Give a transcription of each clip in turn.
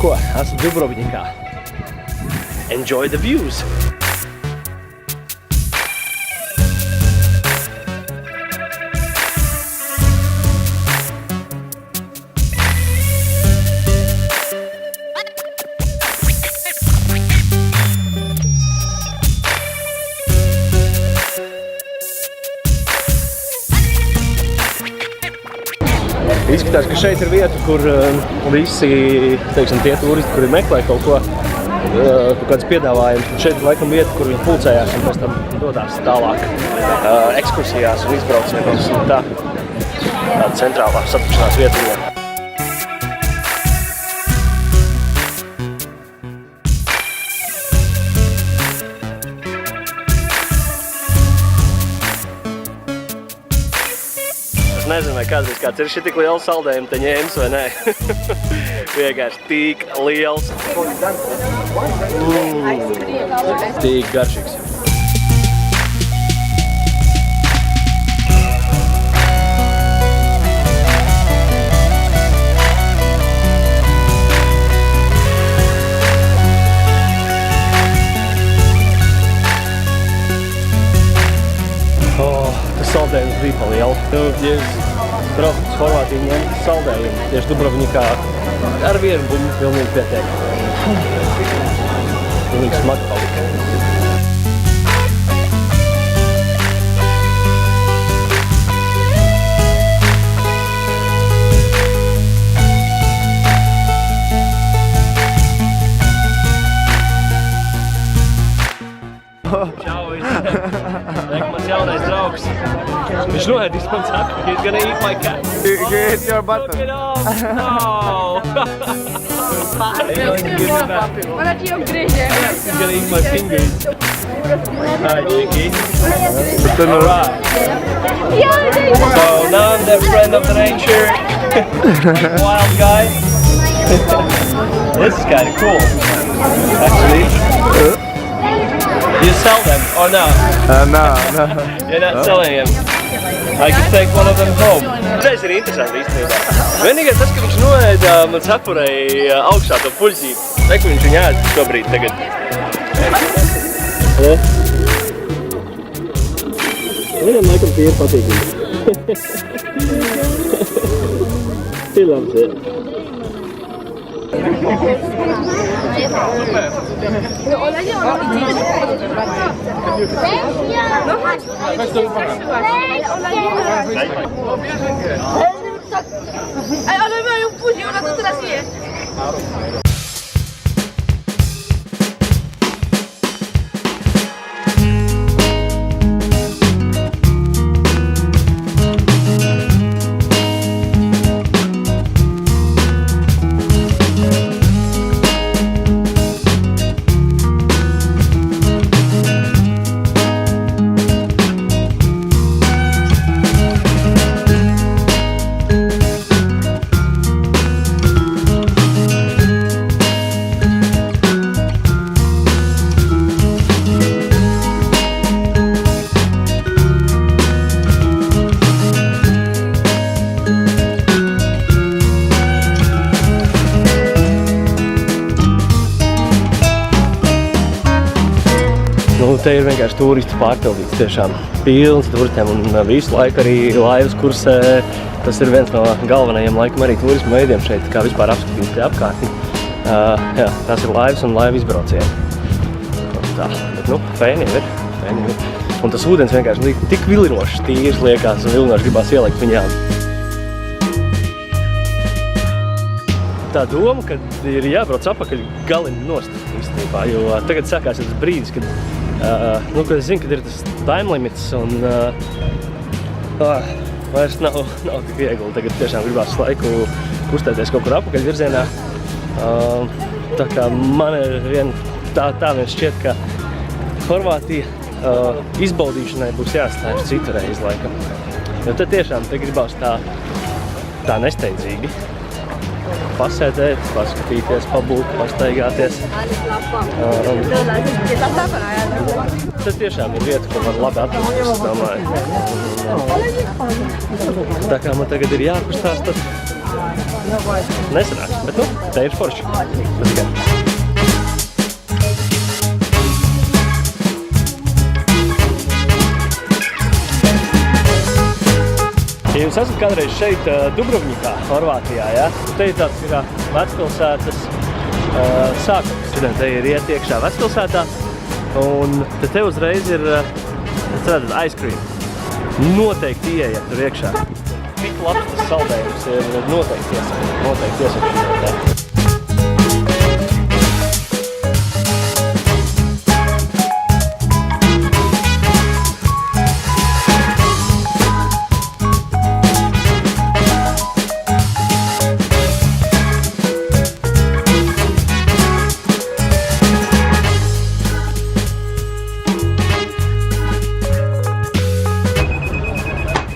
ko, esmu Dubrovnikā. Enjoy the views! Izskatās, ka šeit ir vieta, kur visi, teiksim, tie turisti, kuri meklē kaut ko, kaut kādas piedāvājumus. Šeit laikam vieta, kur viņi pulcējās un pēc tam dodās tālāk ekskursijās un izbraucienos. Tāda centrālā satikšanās vieta. Es nezinu, vai kādreiz kāds ir šī tik liels saldējumi te ņēmis vai nē. Vienkārši tik liels. Tik garšīgs. Tas saldējums bija pa lielu. Ja es braucu uz Horvātiju ņemt saldējumu tieši Dubrovnikā, ar vienu buļļu pilnīgi pietiek. Pilnīgi smagi palika. Čau, mans jaunais draugs. Viņš noēdīs man saka, he's gonna eat my cat. He ate your button. Look it off! No! Ona ti ugryzie. He's gonna eat my fingers. Hi, Chicky. Alright. So now I'm the friend of the nature. Wild guy. This is kind of cool, actually. You sell them or no? No. You're not selling them. I can take one of them home. Tas ir interesanti īstenībā. Vienīgais tas, ka viņš noēda man sapurēji augšā to puļķīti. Reku viņš viņu ēd šobrīd tagad. Viņam laikam tie ir patīkami. He loves it. Ale one mają później, ona to teraz je. Te ir vienkārši turistu pārpildīts, tiešām pilns turistiem un visu laiku arī laivas kursē. Tas ir viens no galvenajiem laikam arī turismu veidiem šeit, kā vispār apskatīt te apkārtni. Jā, tas ir laivas un laiva izbraucieni. Tā, bet fēni ir. Un tas ūdens vienkārši tik vilinošs, tīrs liekas un vilinošs gribās ielikt viņām. Tā doma, ka ir jābrauc apakaļ galini nost īstenībā, jo tagad sākās tas brīdis, kad kad es zinu, kad ir tas time limits un vairs nav tik viegli. Tagad tiešām gribās laiku kustēties kaut kur apakaļ virzienā. Tā kā man tā vien šķiet, ka Horvātija izbaudīšanai būs jāstāj uz citu reizi laikam. Jo tad tiešām te gribās tā nesteidzīgi. Pasēdēt, paskatīties, pabūt, pastaigāties. Tas tiešām ir vieta, ko var labi atpūsties, es domāju. Tā kā man tagad ir jākustās, tad Nesanāks, bet nu, te ir forši. Tas gan. Ja jūs esat kādreiz šeit Dubrovnikā, Horvātijā, ja? Te ir tāds ir vecpilsētas sākums. Šodien te ir iet iekšā vecpilsētā, un te uzreiz ir, redzat, ice cream. Noteikti ieiet tur iekšā. Tik labs tas saldējums ir noteikti iesaka.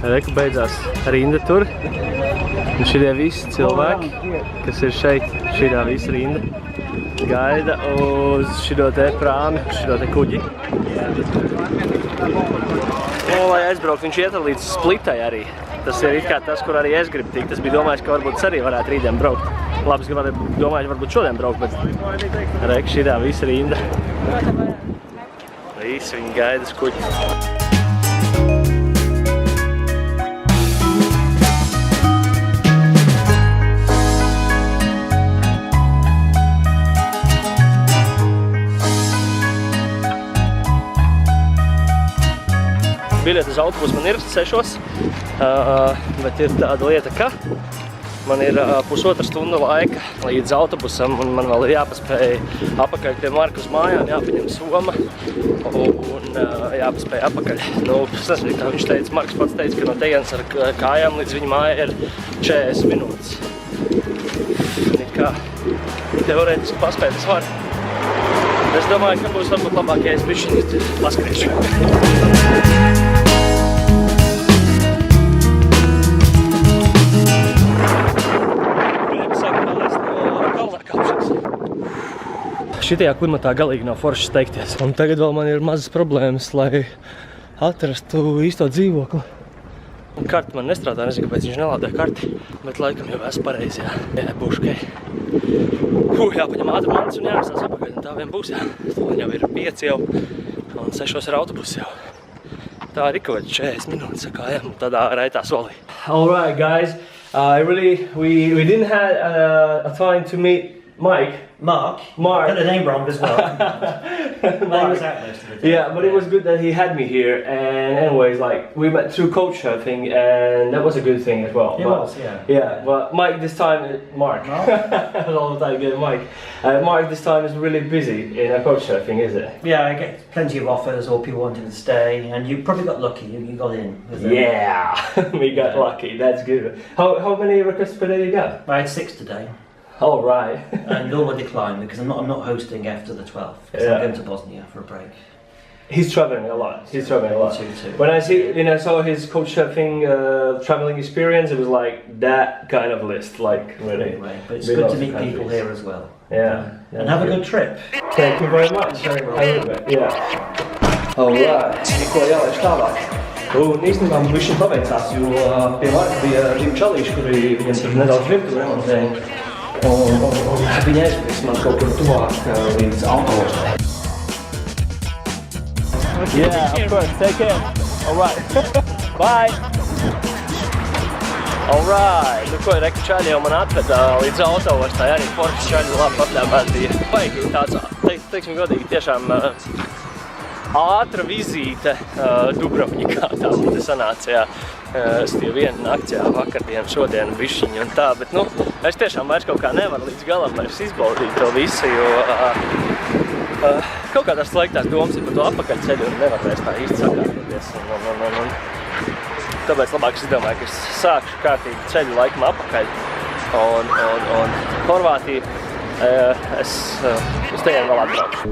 Reku beidzās rinda tur, un šitie visi cilvēki, kas ir šeit, šitā visa rinda, gaida uz šito te prāmi, šito te kuģi. Un, lai aizbraukt, viņš iet līdz Splitai arī. Tas ir it kā tas, kur arī es gribu tikt. Es biju domājis, ka varbūt arī varētu rītdien braukt. Labi, es domāju, varbūt šodien braukt, bet reku šitā visa rinda. Visi viņi gaida uz kuģi. Biļete uz autobusu man ir 6, bet ir tāda lieta, ka man ir pusotra stunda laika līdz autobusam, un man vēl ir jāpaspēj apakaļ pie Marka uz mājām, jāpaņem soma un jāpaspēj apakaļ. Nu, es nezinu, kā viņš teica, Marks pats teica, ka no tejienes ar kājām līdz viņa mājai ir 40 minūtes. Nekā teorētiski paspēt es varu. Es domāju, ka būs varbūt labāk, ja es bišķi paskriešu. Šitajā klimatā galīgi nav forši steigties. Un tagad vēl man ir mazas problēmas, lai atrastu īsto dzīvokli. Un karti man nestrādā, nezinu, kāpēc viņš nelādē karti, bet laikam jau esmu pareizi, jā. Jā, būšu, ok. Jāpaņem ātrumāns un jānestās apakaļ, un tā vien būs, jā. Un jau ir 5 jau, un 6 ir autobus jau. Tā ir kaut 40 minūtes kājām tādā raitā solī. Alright, guys, we didn't have a time to meet Mark. Got the name wrong as well. Name was out most of the time. Yeah, but it was good that he had me here. And anyways, like we met through coach surfing, and that was a good thing as well. It was, yeah. Yeah, but Mike this time, Mark. All the time again, Mike. Mark this time is really busy in coach surfing, is it? Yeah, I get plenty of offers or people wanting to stay, and you probably got lucky. You got in. Yeah, we got lucky. That's good. How many requests per day you got? I had 6 today. All right. And all were declined because I'm not hosting after the 12th. Because I'm going to Bosnia for a break. He's traveling a lot. He's traveling a lot. Too. When I saw his coach surfing traveling experience, it was like that kind of list, like really. Anyway, but it's good to meet people here as well. Yeah. And have a good trip. Thank you very much. Yeah. Alright. Ko jālaiž tālāk? Un īstenībā man bišķiņ paveicās, jo pie Marka bija 2 čalīši, kuri viņam tur nedaudz virtu remontēja. Un viņi aizpēc man kaut kur tuvāk līdz autostai. Yeah, of course. Take care. All right. Bye. All right. Nu ko, reku čaļi jau man atveda līdz autostai. Arī forši čaļi labi apļāpēt bija. Baigi tāds, teiksim godīgi, tiešām ātra vizīte Dubrovnikā. Tā man te sanāca, jā. Es tie vienu nakti, jā, vakardienu, šodienu, bišķiņu un tā, bet, nu, es tiešām vairs kaut kā nevaru līdz galam vairs izbaudīt to visu, jo kaut kā tās slēgtās domas ir par to apakaļceļu un nevar vairs tā īsti sakārtoties. Un tāpēc labāk es domāju, ka es sākšu kārtīgi ceļu laikam apakaļ un Horvātiju es uz tejiem vēl atbraukšu.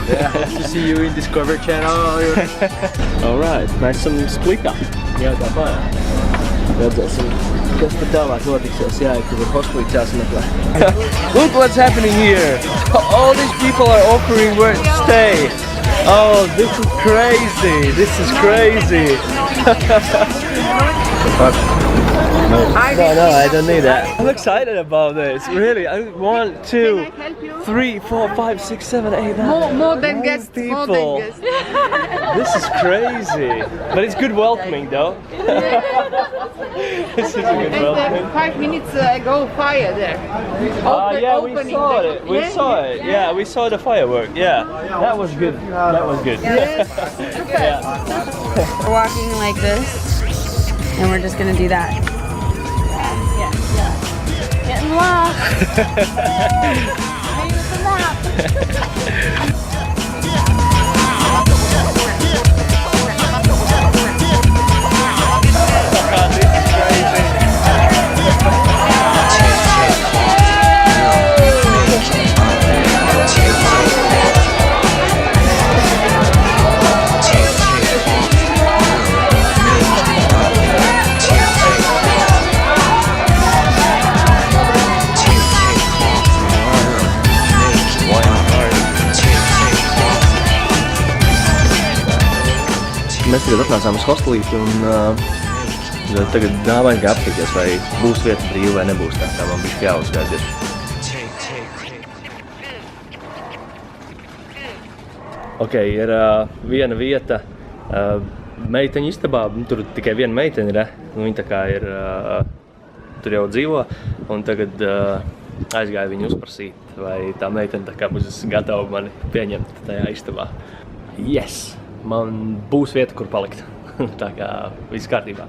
Yeah, hope to see you in Discover Channel. Alright, mēs esam splikā. Jā, tāpēc. Redzēsim, kas tad tālāk notiksies. Jā, tur ir hospitāls jāsameklē. Look what's happening here! All these people are offering where to stay. Oh, this is crazy! This is crazy! No, I don't need that. I'm excited about this, really. 1, 2, 3, 4, 5, 6, 7, 8, 9. More than guests. More people. than guests. This is crazy. But it's good welcoming though. This is a good welcoming. 5 minutes ago, fire there. Yeah, we Opening saw the- it. We saw it. Yeah, we saw the firework. Yeah, that was good. That was good. Yes. Yeah. We're walking like this, and we're just gonna do that. Getting lost. Maybe it's a map. Mēs tagad atnācām uz hostelīti un tagad dāvāju apskatīties, vai būs vieta brīva vai nebūs tā man bišķi jāuzgaida. Ok, ir viena vieta meiteņu istabā, tur tikai viena meiteņa ir, viņa tā kā ir, tur jau dzīvo, un tagad aizgāju viņu uzprasīt, vai tā meiteņa tā kā būs gatava mani pieņemt tajā istabā. Yes! Man būs vieta, kur palikt. Tā kā viss kārtībā.